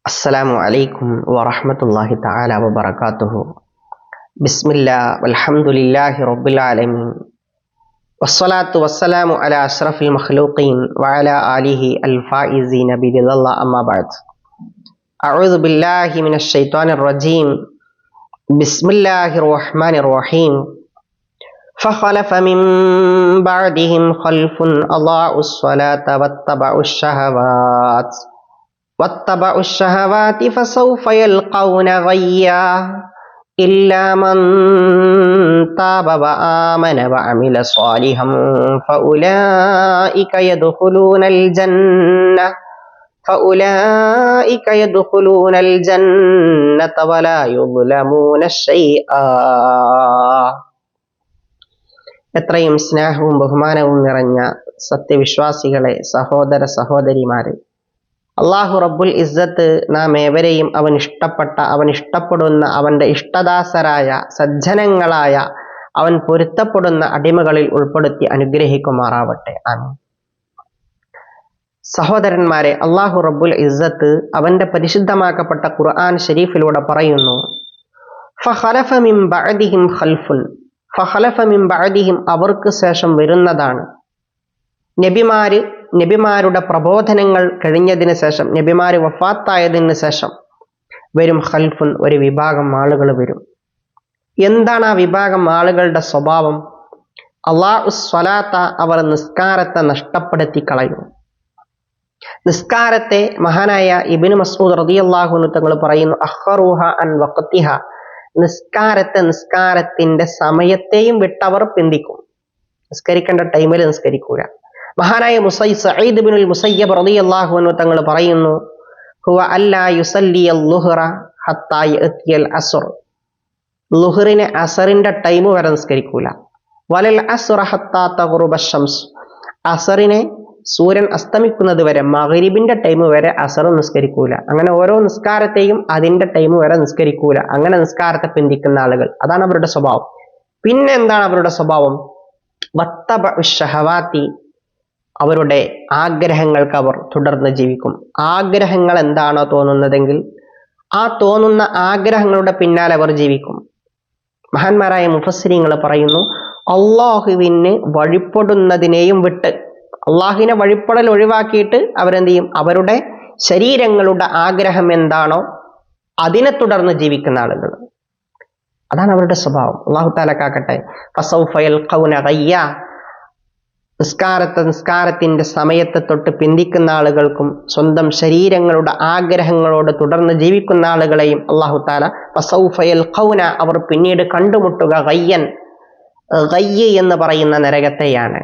السلام عليكم ورحمة الله تعالى وبركاته. بسم الله والحمد لله رب العالمين والصلاة والسلام على أشرف المخلوقين وعلى آله الفائزين برضا الله. أما بعد، أعوذ بالله من الشيطان الرجيم. بسم الله الرحمن الرحيم. فخلف من بعدهم خلف أضاعوا الصلاة واتبعوا الشهوات فسوف يلقون غيا إلا من تاب وآمن وعمل صالحا فأولئك يدخلون الجنة ولا يظلمون شيئا. എത്രയും സ്നേഹവും ബഹുമാനവും നിറഞ്ഞ സത്യവിശ്വാസികളെ, സഹോദര സഹോദരിമാരെ, അള്ളാഹു റബ്ബുൽ ഇസ്സത്ത് നാം ഏവരെയും അവൻ ഇഷ്ടപ്പെടുന്ന അവൻ്റെ ഇഷ്ടദാസരായ സജ്ജനങ്ങളായ അവൻ പൊരുത്തപ്പെടുന്ന അടിമകളിൽ ഉൾപ്പെടുത്തി അനുഗ്രഹിക്കുമാറാവട്ടെ. ആമീൻ. സഹോദരന്മാരെ, അള്ളാഹു റബ്ബുൽ ഇസ്സത്ത് അവൻ്റെ പരിശുദ്ധമാക്കപ്പെട്ട ഖുർആൻ ഷരീഫിലൂടെ പറയുന്നു, ഫഖലഫ മിൻ ബഅദിഹിം ഖൽഫുൻ. ഫഖലഫ മിൻ ബഅദിഹിം, അവർക്ക് ശേഷം വരുന്നതാണ്. നബിമാരുടെ പ്രബോധനങ്ങൾ കഴിഞ്ഞതിന് ശേഷം, നബിമാര് വഫാത്തായതിന് ശേഷം വരും ഖൽഫുൻ, ഒരു വിഭാഗം ആളുകൾ വരും. എന്താണ് ആ വിഭാഗം ആളുകളുടെ സ്വഭാവം? അല്ലാഹു സ്വലാത്ത, അവർ നിസ്കാരത്തെ നഷ്ടപ്പെടുത്തി കളയും. നിസ്കാരത്തെ മഹാനായ ഇബ്നു മസ്ഊദ് റളിയല്ലാഹു അൻഹു തങ്ങൾ പറയുന്നു, അഖറുഹ അൻ വഖതിഹ, നിസ്കാരത്തിന്റെ സമയത്തെയും വിട്ടവർ പിന്തിക്കും. നിസ്കരിക്കേണ്ട ടൈമിൽ നിസ്കരിക്കൂല. മഹാനായ സഈദ് ഇബ്നുൽ മുസയ്യബ് റളിയല്ലാഹു അൻഹു തങ്ങൾ പറയുന്നു, ഹുവ അല്ലാ യുസല്ലിയൽ ളുഹ്റ ഹത്താ യഅതിയൽ അസ്ർ, ളുഹ്റിനെ അസറിന്റെ ടൈം വരെ നിസ്കരിക്കൂല. വലൽ അസ്റ ഹത്താ തഗ്റുബ ശംസ്, അസറിനെ സൂര്യൻ അസ്തമിക്കുന്നത് വരെ, മഗ്രിബിന്റെ ടൈം വരെ അസർ നിസ്കരിക്കൂല. അങ്ങനെ ഓരോ നിസ്കാരത്തെയും അതിന്റെ ടൈം വരെ നിസ്കരിക്കൂല. അങ്ങനെ നിസ്കാരത്തെ പിന്തിക്കുന്ന ആളുകൾ, അതാണ് അവരുടെ സ്വഭാവം. പിന്നെ എന്താണ് അവരുടെ സ്വഭാവം? വത്തബഉ ശഹവാതി, അവരുടെ ആഗ്രഹങ്ങൾക്ക് അവർ തുടർന്ന് ജീവിക്കും. ആഗ്രഹങ്ങൾ എന്താണോ തോന്നുന്നതെങ്കിൽ ആ തോന്നുന്ന ആഗ്രഹങ്ങളുടെ പിന്നാലെ അവർ ജീവിക്കും. മഹാന്മാരായ മുഫസ്സിരീങ്ങൾ പറയുന്നു, അള്ളാഹുവിന് വഴിപ്പെടുന്നതിനെയും വിട്ട്, അള്ളാഹുവിനെ വഴിപ്പെടൽ ഒഴിവാക്കിയിട്ട് അവരെന്ത് ചെയ്യും? അവരുടെ ശരീരങ്ങളുടെ ആഗ്രഹം എന്താണോ അതിനെ തുടർന്ന് ജീവിക്കുന്ന ആളുകൾ, അതാണ് അവരുടെ സ്വഭാവം. അള്ളാഹു തആല കാക്കട്ടെ. ഫസൗഫ യൽഖൗന ഗയ്യ, നിസ്കാരത്തിന്റെ സമയത്തെ തൊട്ട് പിന്തിക്കുന്ന ആളുകൾക്കും സ്വന്തം ശരീരങ്ങളുടെ ആഗ്രഹങ്ങളോട് തുടർന്ന് ജീവിക്കുന്ന ആളുകളെയും അല്ലാഹു തആല ഫസൗഫ യൽഖൗന, അവർ പിന്നീട് കണ്ടുമുട്ടുക ഗയ്യൻ, ഗയ്യ് എന്ന് പറയുന്ന നരകത്തെയാണ്.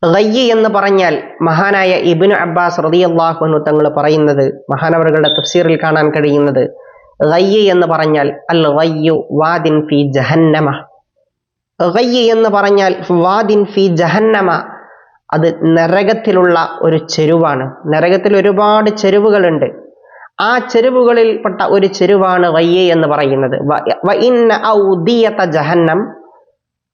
ഗയ്യ് എന്ന് പറഞ്ഞാൽ മഹാനായ ഇബ്നു അബ്ബാസ് റളിയല്ലാഹു അൻഹു തങ്ങൾ പറയുന്നത്, മഹാനവറുകളുടെ തഫ്സീറിൽ കാണാൻ കഴിയുന്നത്, ഗയ്യ് എന്ന് പറഞ്ഞാൽ അൽ ഗയ്യു വാദിൻ ഫി ജഹന്നമ. ഗയ്യ് എന്ന് പറഞ്ഞാൽ വാദിൻ ഫി ജഹന്നമ, അത് നരകത്തിലുള്ള ഒരു ചെരുവാണ്. നരകത്തിൽ ഒരുപാട് ചെരുവുകളുണ്ട്. ആ ചെരുവുകളിൽപ്പെട്ട ഒരു ചെരുവാണ് ഗയ്യ് എന്ന് പറയുന്നത്. വ ഇന്ന ഔദിയത ജഹന്നം,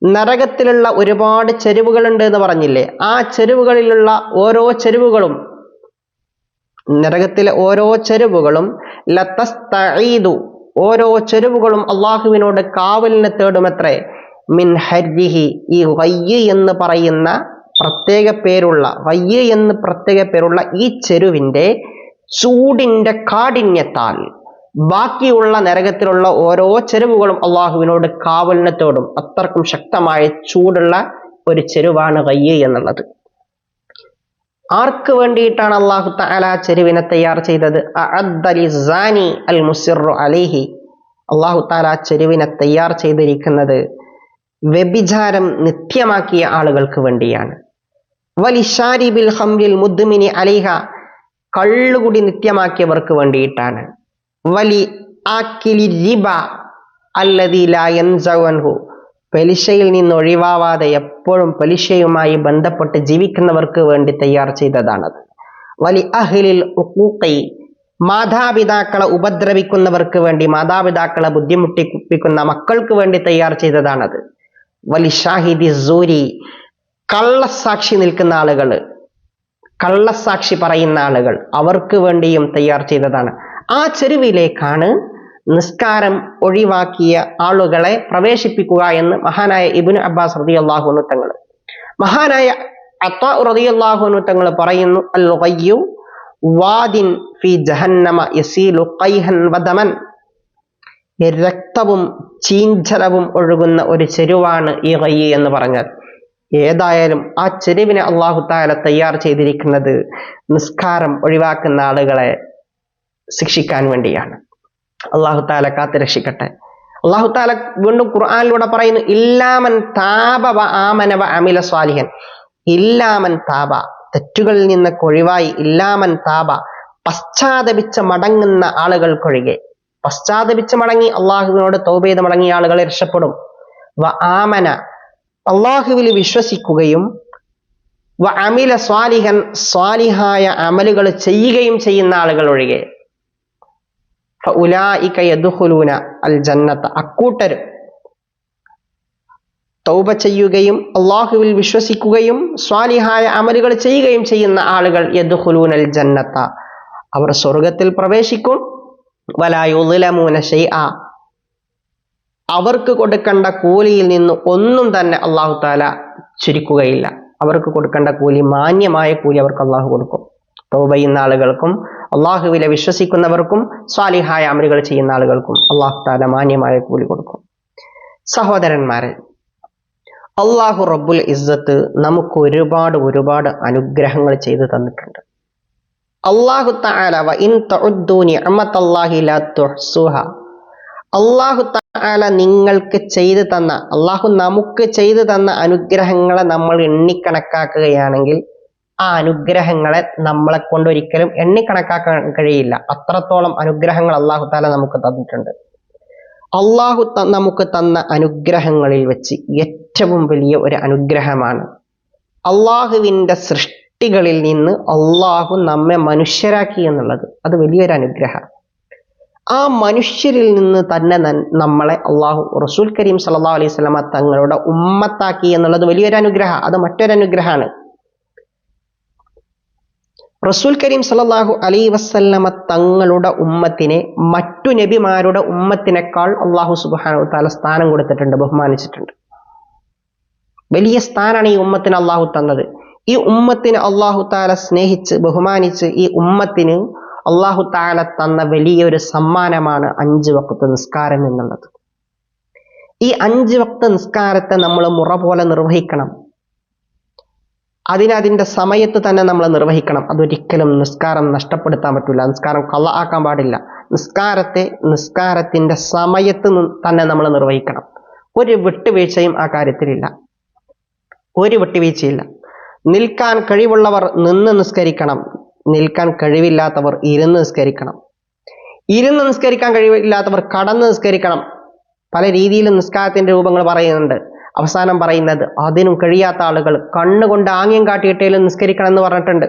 നരകത്തിലുള്ള ഒരുപാട് ചെരുവുകളുണ്ട് എന്ന് പറഞ്ഞില്ലേ, ആ ചെരുവുകളിലുള്ള ഓരോ ചെരുവുകളും, നരകത്തിലെ ഓരോ ചെരുവുകളും ലതസ്തഈദു, ഓരോ ചെരുവുകളും അള്ളാഹുവിനോട് കാവലിനെ തേടുമത്രേ. മിൻ ഹർജിഹി, ഈ ഗയ്യ് എന്ന് പറയുന്ന പ്രത്യേക പേരുള്ള ഈ ചെരുവിന്റെ ചൂടിന്റെ കാഠിന്യത്താൽ ബാക്കിയുള്ള നരകത്തിലുള്ള ഓരോ ചെരുവുകളും അള്ളാഹുവിനോട് കാവലിനെ തേടും. അത്രക്കും ശക്തമായ ചൂടുള്ള ഒരു ചെരുവാണ് ഗയ്യ് എന്നുള്ളത്. ആർക്ക് വേണ്ടിയിട്ടാണ് അള്ളാഹു തആല ചെരുവിനെ തയ്യാർ ചെയ്തത്? അഅദ്ദ ലിസ്സാനി അൽ മുസിറു അലൈഹി, അള്ളാഹു തആല ചെരുവിനെ തയ്യാർ ചെയ്തിരിക്കുന്നത് വ്യഭിചാരം നിത്യമാക്കിയ ആളുകൾക്ക് വേണ്ടിയാണ്. വലിശാരിബിൽ ഖംറിൽ മുദ്മിനി അലൈഹ, കള്ളുകുടി നിത്യമാക്കിയവർക്ക് വേണ്ടിയിട്ടാണ്. വലി ആക്കിലി റിബ അല്ലദീ ലാ യൻസഉ അൻഹു, പലിശയിൽ നിന്ന് ഒഴിവാവാതെ എപ്പോഴും പലിശയുമായി ബന്ധപ്പെട്ട് ജീവിക്കുന്നവർക്ക് വേണ്ടി തയ്യാർ ചെയ്തതാണത്. വലി അഹ്ലിൽ ഉഖൂഖി, മാതാപിതാക്കളെ ഉപദ്രവിക്കുന്നവർക്ക് വേണ്ടി, മാതാപിതാക്കളെ ബുദ്ധിമുട്ടിപ്പിക്കുന്ന മക്കൾക്ക് വേണ്ടി തയ്യാർ ചെയ്തതാണത്. വലി ഷാഹിദി സൂരി, കള്ളസാക്ഷി നിൽക്കുന്ന ആളുകൾ, കള്ളസാക്ഷി പറയുന്ന ആളുകൾ, അവർക്ക് വേണ്ടിയും തയ്യാർ ചെയ്തതാണ്. ആ ചെരുവിലേക്കാണ് നിസ്കാരം ഒഴിവാക്കിയ ആളുകളെ പ്രവേശിപ്പിക്കുക എന്ന് മഹാനായ ഇബ്നു അബ്ബാസ് റളിയല്ലാഹു അൻഹു തങ്ങൾ, മഹാനായ അത്താ റളിയല്ലാഹു അൻഹു തങ്ങൾ പറയുന്നു, അൽ ഗയ്യു വാദിൻ ഫി ജഹന്നമ യസീലു ഖൈഹൻ വദമൻ, രക്തവും ചീഞ്ചലവും ഒഴുകുന്ന ഒരു ചെരുവാണ് ഈ ഗയ്യ് എന്ന് പറഞ്ഞാൽ. ഏതായാലും ആ ചെരുവിനെ അല്ലാഹു തആല തയ്യാർ ചെയ്തിരിക്കുന്നത് നിസ്കാരം ഒഴിവാക്കുന്ന ആളുകളെ ശിക്ഷിക്കാൻ വേണ്ടിയാണ്. അല്ലാഹു തആല കാത്തു രക്ഷിക്കട്ടെ. അല്ലാഹു തആല വീണ്ടും ഖുർആനിലൂടെ പറയുന്നു, ഇല്ലാമൻ താബ വ ആമന വ അമില സ്വാലിഹൻ. ഇല്ലാമൻ താബ, തെറ്റുകളിൽ നിന്നൊക്കെ ഒഴിവായി, ഇല്ലാമൻ താബ, പശ്ചാത്തപിച്ച് മടങ്ങുന്ന ആളുകൾക്കൊഴികെ. പശ്ചാത്തപിച്ച് മടങ്ങി അള്ളാഹുവിനോട് തൗബ ചെയ്ത് മടങ്ങിയ ആളുകൾ രക്ഷപ്പെടും. വ ആമന, അള്ളാഹുവിൽ വിശ്വസിക്കുകയും, വ അമില സ്വാലിഹൻ, സ്വാലിഹായ അമലുകൾ ചെയ്യുകയും ചെയ്യുന്ന ആളുകൾ ഒഴികെ. ഫഉലൈക യദ്ഖുലൂന അൽ ജന്നത, അക്കൂട്ടർ തൗബ ചെയ്യുകയും അള്ളാഹുവിൽ വിശ്വസിക്കുകയും സ്വാലിഹായ അമലുകൾ ചെയ്യുകയും ചെയ്യുന്ന ആളുകൾ യദ്ഖുലൂനൽ ജന്നത, അവർ സ്വർഗത്തിൽ പ്രവേശിക്കും. വലാ യുദ്ലമൂന ശൈഅ, അവർക്ക് കൊടുക്കേണ്ട കൂലിയിൽ നിന്ന് ഒന്നും തന്നെ അല്ലാഹു തആല ചുരുക്കുകയില്ല. അവർക്ക് കൊടുക്കേണ്ട കൂലി, മാന്യമായ കൂലി അവർക്ക് അള്ളാഹു കൊടുക്കും. തൗബ ചെയ്യുന്ന ആളുകൾക്കും അള്ളാഹുവിലെ വിശ്വസിക്കുന്നവർക്കും സ്വാലിഹായ അമലുകൾ ചെയ്യുന്ന ആളുകൾക്കും അള്ളാഹു തആല മാന്യമായ കൂലി കൊടുക്കും. സഹോദരന്മാരെ, അള്ളാഹു റബ്ബുൽ ഇസ്സത്ത് നമുക്ക് ഒരുപാട് അനുഗ്രഹങ്ങൾ ചെയ്തു തന്നിട്ടുണ്ട്. അള്ളാഹു തആല വ ഇൻ തഉദ്ദു നിഅമതല്ലാഹി ലാ തുഹ്സുഹ, അള്ളാഹു തആല നിങ്ങൾക്ക് ചെയ്തു തന്ന, അള്ളാഹു നമുക്ക് ചെയ്തു തന്ന അനുഗ്രഹങ്ങളെ നമ്മൾ എണ്ണിക്കണക്കാക്കുകയാണെങ്കിൽ ആ അനുഗ്രഹങ്ങളെ നമ്മളെ കൊണ്ട് ഒരിക്കലും എണ്ണിക്കണക്കാക്കാൻ കഴിയില്ല. അത്രത്തോളം അനുഗ്രഹങ്ങൾ അള്ളാഹു തആല നമുക്ക് തന്നിട്ടുണ്ട്. അള്ളാഹു നമുക്ക് തന്ന അനുഗ്രഹങ്ങളിൽ വെച്ച് ഏറ്റവും വലിയ ഒരു അനുഗ്രഹമാണ് അള്ളാഹുവിൻ്റെ സൃഷ്ടികളിൽ നിന്ന് അള്ളാഹു നമ്മെ മനുഷ്യരാക്കി എന്നുള്ളത്. അത് വലിയൊരു അനുഗ്രഹം. ആ മനുഷ്യരിൽ നിന്ന് തന്നെ നമ്മളെ അള്ളാഹു റസൂൽ കരീം സല്ലല്ലാഹു അലൈഹി വസല്ലമ തങ്ങളുടെ ഉമ്മത്താക്കി എന്നുള്ളത് വലിയൊരു അനുഗ്രഹം. അത് മറ്റൊരു അനുഗ്രഹമാണ്. റസൂൽ കരീം സല്ലല്ലാഹു അലൈഹി വസല്ലമ തങ്ങളുടെ ഉമ്മത്തിനെ മറ്റു നബിമാരുടെ ഉമ്മത്തിനേക്കാൾ അള്ളാഹു സുബ്ഹാനഹു വ തആല സ്ഥാനം കൊടുത്തിട്ടുണ്ട്, ബഹുമാനിച്ചിട്ടുണ്ട്. വലിയ സ്ഥാനാണ് ഈ ഉമ്മത്തിന് അള്ളാഹു തന്നത്. ഈ ഉമ്മത്തിന് അള്ളാഹു തആല സ്നേഹിച്ച് ബഹുമാനിച്ച് ഈ ഉമ്മത്തിന് അള്ളാഹു തആല തന്ന വലിയൊരു സമ്മാനമാണ് 5 വഖ്ത് നിസ്കാരം എന്നുള്ളത്. ഈ 5 വഖ്ത് നിസ്കാരത്തെ നമ്മൾ മുറ പോലെ നിർവഹിക്കണം. അതിന്റെ സമയത്ത് തന്നെ നമ്മൾ നിർവഹിക്കണം. അതൊരിക്കലും നിസ്കാരം നഷ്ടപ്പെടുത്താൻ പറ്റില്ല. നിസ്കാരം ഖള ആക്കാൻ പാടില്ല. നിസ്കാരത്തിന്റെ സമയത്ത് തന്നെ നമ്മൾ നിർവഹിക്കണം. ഒരു വിട്ടുവീഴ്ചയും ആ കാര്യത്തിലില്ല. ഒരു വിട്ടുവീഴ്ചയില്ല. നിൽക്കാൻ കഴിവുള്ളവർ നിന്ന് നിസ്കരിക്കണം. നിൽക്കാൻ കഴിവില്ലാത്തവർ ഇരുന്ന് നിസ്കരിക്കണം. ഇരുന്ന് നിസ്കരിക്കാൻ കഴിവില്ലാത്തവർ കടന്ന് നിസ്കരിക്കണം. പല രീതിയിലും നിസ്കാരത്തിന്റെ രൂപങ്ങൾ പറയുന്നുണ്ട്. അവസാനം പറയുന്നത് അതിനും കഴിയാത്ത ആളുകൾ കണ്ണുകൊണ്ട് ആംഗ്യം കാട്ടിയിട്ടേലും നിസ്കരിക്കണം എന്ന് പറഞ്ഞിട്ടുണ്ട്.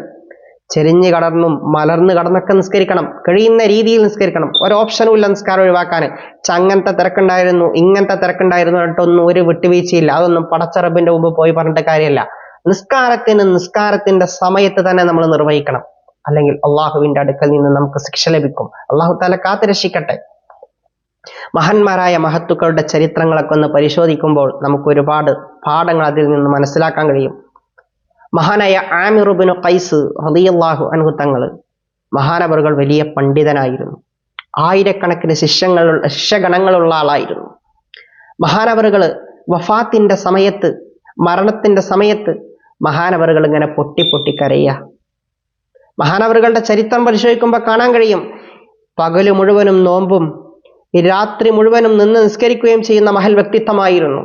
ചെരിഞ്ഞ് കടന്നും മലർന്ന് കടന്നൊക്കെ നിസ്കരിക്കണം. കഴിയുന്ന രീതിയിൽ നിസ്കരിക്കണം. ഒരു ഓപ്ഷനും ഇല്ല നിസ്കാരം ഒഴിവാക്കാൻ. അങ്ങനത്തെ തിരക്കുണ്ടായിരുന്നു, ഇങ്ങനത്തെ തിരക്കുണ്ടായിരുന്നു എന്നിട്ടൊന്നും ഒരു വിട്ടുവീഴ്ചയില്ല. അതൊന്നും പടച്ചറബിന്റെ മുമ്പ് പോയി പറഞ്ഞിട്ട് കാര്യമില്ല. നിസ്കാരത്തിന്റെ സമയത്ത് തന്നെ നമ്മൾ നിർവഹിക്കണം. അല്ലെങ്കിൽ അള്ളാഹുവിന്റെ അടുക്കൽ നിന്ന് നമുക്ക് ശിക്ഷ ലഭിക്കും. അള്ളാഹു തആല കാത്തു രക്ഷിക്കട്ടെ. മഹാന്മാരായ മഹത്തുക്കളുടെ ചരിത്രങ്ങളൊക്കെ ഒന്ന് പരിശോധിക്കുമ്പോൾ നമുക്ക് ഒരുപാട് പാഠങ്ങൾ അതിൽ നിന്ന് മനസ്സിലാക്കാൻ കഴിയും. മഹാനായ ആമിർ ഇബ്നു ഖൈസ് റളിയല്ലാഹു അൻഹു തങ്ങൾ, മഹാനവറുകൾ വലിയ പണ്ഡിതനായിരുന്നു. ആയിരക്കണക്കിന് ശിഷ്യഗണങ്ങളുള്ള ആളായിരുന്നു. മഹാനവറുകൾ വഫാത്തിന്റെ സമയത്ത്, മരണത്തിന്റെ സമയത്ത് മഹാനവറുകൾ ഇങ്ങനെ പൊട്ടി കരയുക. മഹാനവറുകളുടെ ചരിത്രം പരിശോധിക്കുമ്പോൾ കാണാൻ കഴിയും, പകല് മുഴുവനും നോമ്പും രാത്രി മുഴുവനും നിന്ന് നിസ്കരിക്കുകയും ചെയ്യുന്ന മഹൽ വ്യക്തിത്വമായിരുന്നു.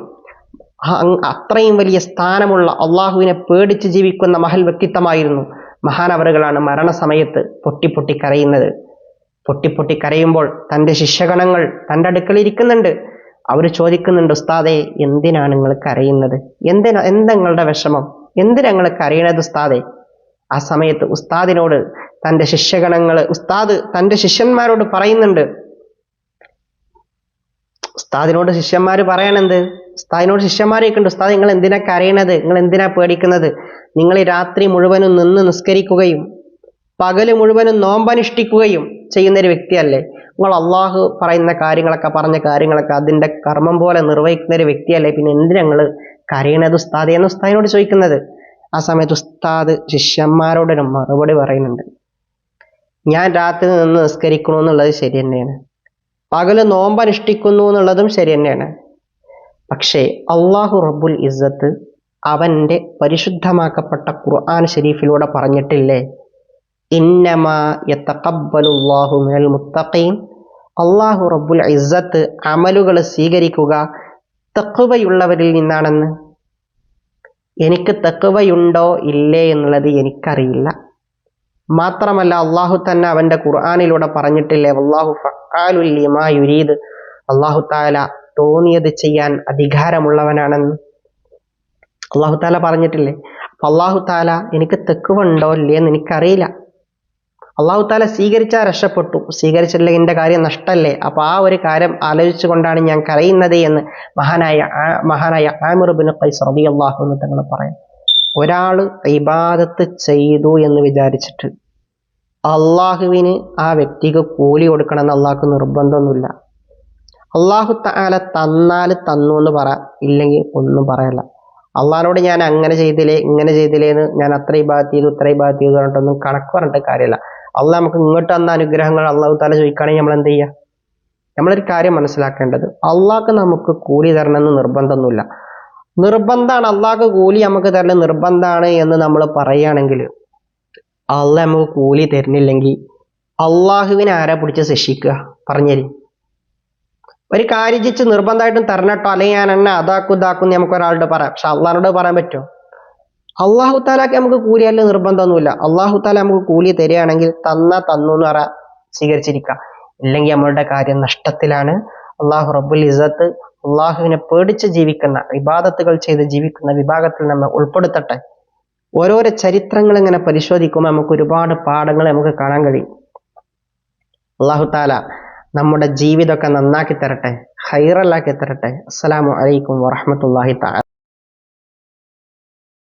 അത്രയും വലിയ സ്ഥാനമുള്ള, അള്ളാഹുവിനെ പേടിച്ച് ജീവിക്കുന്ന മഹൽ വ്യക്തിത്വമായിരുന്നു. മഹാനവറുകളാണ് മരണസമയത്ത് പൊട്ടി കരയുന്നത്. പൊട്ടി കരയുമ്പോൾ തൻ്റെ ശിഷ്യഗണങ്ങൾ തൻ്റെ അടുക്കൽ ഇരിക്കുന്നുണ്ട്. അവർ ചോദിക്കുന്നുണ്ട്, ഉസ്താദേ എന്തിനാണ് നിങ്ങൾ കരയുന്നത്? എന്താ നിങ്ങളുടെ വിഷമം? എന്തിനാ നിങ്ങൾ കരയണത് ഉസ്താദേ? ആ സമയത്ത് ഉസ്താദിനോട് ഉസ്താദ് തൻ്റെ ശിഷ്യന്മാരോട് പറയുന്നുണ്ട്, ഉസ്താദിനോട് ശിഷ്യന്മാർ പറയണെന്ത്? ഉസ്താദിനോട് ശിഷ്യന്മാരെയൊക്കെ ഉണ്ട്, ഉസ്താദ് നിങ്ങൾ എന്തിനാ കരയണത്, നിങ്ങൾ എന്തിനാ പേടിക്കുന്നത്? നിങ്ങൾ ഈ രാത്രി മുഴുവനും നിന്ന് നിസ്കരിക്കുകയും പകല് മുഴുവനും നോമ്പനുഷ്ഠിക്കുകയും ചെയ്യുന്ന ഒരു വ്യക്തിയല്ലേ? നിങ്ങൾ അള്ളാഹു പറയുന്ന പറഞ്ഞ കാര്യങ്ങളൊക്കെ അതിന്റെ കർമ്മം പോലെ നിർവഹിക്കുന്ന ഒരു വ്യക്തിയല്ലേ? പിന്നെ എന്തിനാ നിങ്ങൾ കരയണത് ഉസ്താദ് എന്ന് ഉസ്താദിനോട് ചോദിക്കുന്നത്. ആ സമയത്ത് ഉസ്താദ് ശിഷ്യന്മാരോടൊരു മറുപടി പറയുന്നുണ്ട്. ഞാൻ രാത്രി നിന്ന് നിസ്കരിക്കണു എന്നുള്ളത് ശരി തന്നെയാണ്, പകല് നോമ്പനുഷ്ഠിക്കുന്നു എന്നുള്ളതും ശരി തന്നെയാണ്. പക്ഷേ അള്ളാഹു റബ്ബുൽ ഇസ്സത്ത് അവന്റെ പരിശുദ്ധമാക്കപ്പെട്ട ഖുർആൻ ഷരീഫിലൂടെ പറഞ്ഞിട്ടില്ലേ, ഇന്നമാ യതഖബ്ബലുല്ലാഹു മിനൽ മുത്തഖീൻ, അള്ളാഹു റബ്ബുൽ ഇസ്സത്ത് അമലുകൾ സ്വീകരിക്കുക തഖ്വയുള്ളവരിൽ നിന്നാണെന്ന്. എനിക്ക് തഖ്വയുണ്ടോ ഇല്ലേ എന്നുള്ളത് എനിക്കറിയില്ല. മാത്രമല്ല അള്ളാഹു തന്നെ അവന്റെ ഖുർആനിലൂടെ പറഞ്ഞിട്ടില്ലേ, വല്ലാഹു ഫഅാലുൽ ലിമാ യുരീദ്, അള്ളാഹു തആല തോന്നിയത് ചെയ്യാൻ അധികാരമുള്ളവനാണെന്ന് അള്ളാഹു താല പറഞ്ഞിട്ടില്ലേ. അപ്പൊ അള്ളാഹു താല എനിക്ക് തഖ്വ ഉണ്ടോ ഇല്ലേ എന്ന് എനിക്കറിയില്ല. അള്ളാഹു താല സ്വീകരിച്ചാൽ രക്ഷപ്പെട്ടു, സ്വീകരിച്ചില്ലെങ്കിൽ എന്റെ കാര്യം നഷ്ടല്ലേ. അപ്പൊ ആ ഒരു കാര്യം ആലോചിച്ചു കൊണ്ടാണ് ഞാൻ കരയുന്നത് എന്ന് മഹാനായ ആമിർ ഇബ്നു ഖൈസ് റളിയല്ലാഹു അൻഹു തങ്ങൾ പറയാം. ഒരാള് ഇബാദത്ത് ചെയ്തു എന്ന് വിചാരിച്ചിട്ട് അള്ളാഹുവിന് ആ വ്യക്തിക്ക് കൂലി കൊടുക്കണമെന്ന് അള്ളാഹ്ക്ക് നിർബന്ധമൊന്നുമില്ല. അള്ളാഹു തആല തന്നാൽ തന്നു എന്ന് പറ, ഇല്ലെങ്കിൽ ഒന്നും പറയല്ല. അള്ളാഹിനോട് ഞാൻ അങ്ങനെ ചെയ്തില്ലേ ഇങ്ങനെ ചെയ്തില്ലേ എന്ന് ഞാൻ അത്ര ഇബാദത്ത് ചെയ്തു ഇത്ര ഇബാദത്ത് ചെയ്തു പറഞ്ഞിട്ടൊന്നും കണക്ക് പറഞ്ഞിട്ട് കാര്യമില്ല. അള്ളാഹ് നമുക്ക് ഇങ്ങോട്ട് തന്ന അനുഗ്രഹങ്ങൾ അള്ളാഹു തആല ചോദിക്കുകയാണെങ്കിൽ നമ്മൾ എന്ത് ചെയ്യുക? നമ്മളൊരു കാര്യം മനസ്സിലാക്കേണ്ടത്, അള്ളാഹ്ക്ക് നമുക്ക് കൂലി തരണമെന്ന് നിർബന്ധമൊന്നുമില്ല. നിർബന്ധമാണ് അള്ളാഹ്ക്ക് കൂലി നമുക്ക് തരണം നിർബന്ധമാണ് എന്ന് നമ്മൾ പറയുകയാണെങ്കിൽ അള്ളാഹ് നമുക്ക് കൂലി തരുന്നില്ലെങ്കിൽ അള്ളാഹുവിനെ ആരാ പിടിച്ച് ശിക്ഷിക്കുക? പറഞ്ഞേരി. ഒരു കാര്യം ചെയ്ച്ച് നിർബന്ധമായിട്ടും തരണട്ടോ, അല്ലെങ്കിൽ ഞാൻ എന്നെ അതാക്കും നമുക്ക് ഒരാളോട് പറയാം. പക്ഷെ അള്ളാഹിനോട് പറയാൻ പറ്റുമോ? അള്ളാഹു താലാക്ക് നമുക്ക് കൂലിയല്ല നിർബന്ധമൊന്നുമില്ല. അള്ളാഹു താല നമുക്ക് കൂലി തരികയാണെങ്കിൽ തന്നു എന്ന് പറയാ, സ്വീകരിച്ചിരിക്കുക. ഇല്ലെങ്കിൽ നമ്മളുടെ കാര്യം നഷ്ടത്തിലാണ്. അള്ളാഹു റബ്ബുൽ ഇസ്സത്ത് അള്ളാഹുവിനെ പേടിച്ച് ജീവിക്കുന്ന, ഇബാദത്തുകൾ ചെയ്ത് ജീവിക്കുന്ന വിഭാഗത്തിൽ നമ്മൾ ഉൾപ്പെടുത്തട്ടെ. ഓരോരോ ചരിത്രങ്ങൾ ഇങ്ങനെ പരിശോധിക്കുമ്പോൾ നമുക്ക് ഒരുപാട് പാഠങ്ങൾ നമുക്ക് കാണാൻ കഴിയും. അള്ളാഹു താല നമ്മുടെ ജീവിതമൊക്കെ നന്നാക്കി തരട്ടെ, ഖൈറല്ലാക്കി തരട്ടെ. അസ്സലാമു അലൈക്കും വറഹ്മത്തുള്ളാഹി തആല.